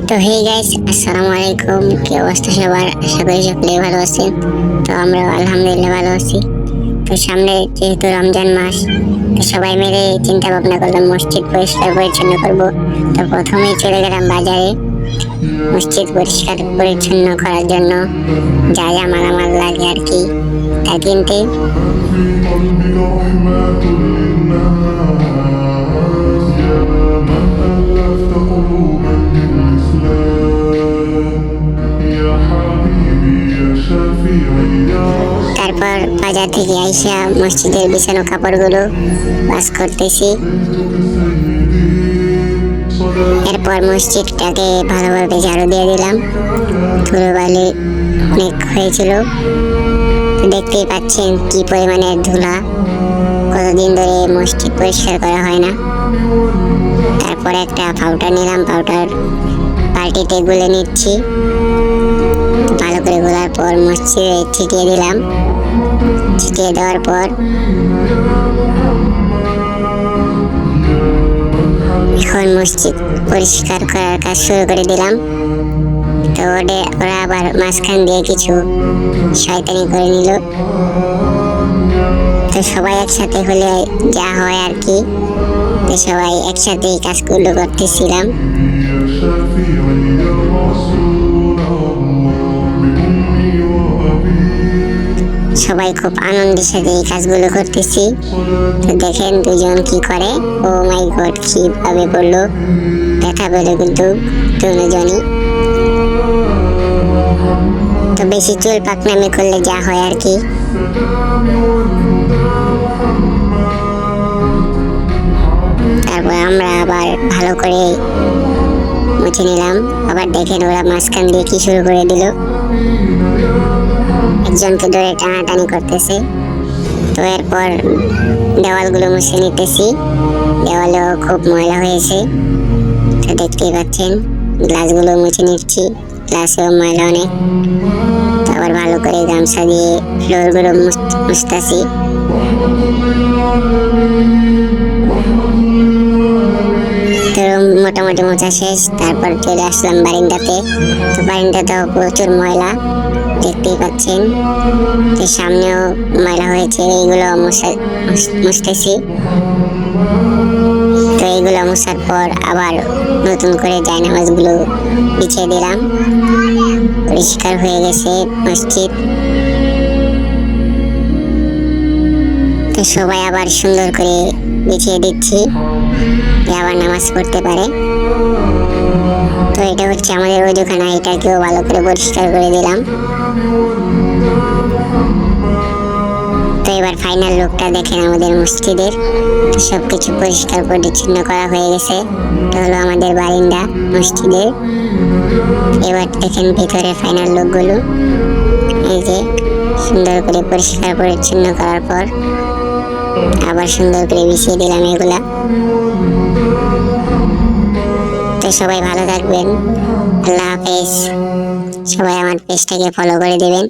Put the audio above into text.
তো hey guys, আসসালামু আলাইকুম। কি অবস্থা সবার? আশা করি সকলেই ভালো আছেন। তো আমরা আলহামদুলিল্লাহ ভালো আছি। তো সামনে যেহেতু রমজান মাস, তো সবাই মিলে চিন্তা ভাবনা করলাম মসজিদ পরিষ্কার পরিচ্ছন্ন করব। তো প্রথমেই চলে গেলাম বাজারে মসজিদ পরিষ্কার পরিচ্ছন্ন করার জন্য যা যা মালামাল লাগে আর কি তা কিনতে। তারপর বাজার থেকে আইসা মসজিদের বিছানো কাপড়গুলো ওয়াশ করতেছি। এরপর মসজিদটাকে ভালোভাবে ঝাড়ু দিয়ে দিলাম। ধুলোবালি অনেক হয়েছিল, দেখতেই পাচ্ছেন কি পরিমাণের ধুলা। কতদিন ধরে মসজিদ পরিষ্কার করা হয় না। তারপর একটা পাউডার নিলাম, পাউডার বালতিতে গুলে নিচ্ছি। ভালো করে গোলার পর মসজিদে ছিটিয়ে দিলাম। ছিটিয়ে দেওয়ার পর এখন মসজিদ পরিষ্কার করার কাজ শুরু করে দিলাম। তো ওরা আবার মাঝখান দিয়ে কিছু শয়তানি করে নিল। তো সবাই একসাথে হলে যা হয় আর কি, তো সবাই একসাথে এই কাজগুলো করতেছিলাম। সবাই খুব আনন্দের সাথে এই কাজগুলো করতেছি। তো দেখেন দুজন কি করে। ও মাই গড, কিভাবে করলো! ব্যথা পেলো কিন্তু দুজনই। তো বেশি চুল পাকনামি করলে যা হয় আর কি। তারপর আমরা আবার ভালো করে মুছে নিলাম। আবার দেখেন ওরা মাঝখান দিয়ে কি শুরু করে দিল। একজনকে ধরে টানাটানি করতেছে। তো এরপর দেওয়ালগুলো মুছে নিতেছি। দেওয়ালেও খুব ময়লা হয়েছে, তো দেখতেই পাচ্ছেন। গ্লাসগুলো মুছে নিচ্ছি, গ্লাসেও ময়লা অনেক। তো আবার ভালো করে গামছা দিয়ে ফ্লোরগুলো মুছতেছি। তো মোটামুটি মোছা শেষ। তারপর চলে আসলাম বারিন্দাতে। তো বারিন্দাতেও প্রচুর ময়লা, দেখতেই পাচ্ছেন। তো সামনেও ময়লা হয়েছে, এইগুলো মুছতেছি। তো এইগুলো মোছার পর আবার নতুন করে জায়নামাজগুলো বিছিয়ে দিলাম। পরিষ্কার হয়ে গেছে মসজিদ। তো সবাই আবার সুন্দর করে বিছিয়ে দিচ্ছি, আবার নামাজ পড়তে পারে। তো এটা হচ্ছে আমাদের ওজুখানা, এটাকেও ভালো করে পরিষ্কার করে দিলাম। তো এবার ফাইনাল লুকটা দেখেন আমাদের মসজিদের। সবকিছু পরিষ্কার পরিচ্ছন্ন করা হয়ে গেছে। এটা হলো আমাদের বারিন্দা মসজিদের। এবার দেখেন ভিতরে ফাইনাল লুকগুলো। এই যে সুন্দর করে পরিষ্কার পরিচ্ছন্ন করার পর আবার সুন্দর করে বিছিয়ে দিলাম এগুলা। তো সবাই ভালো থাকবেন, আল্লাহ হাফেজ। সবাই আমার পেজটাকে ফলো করে দেবেন।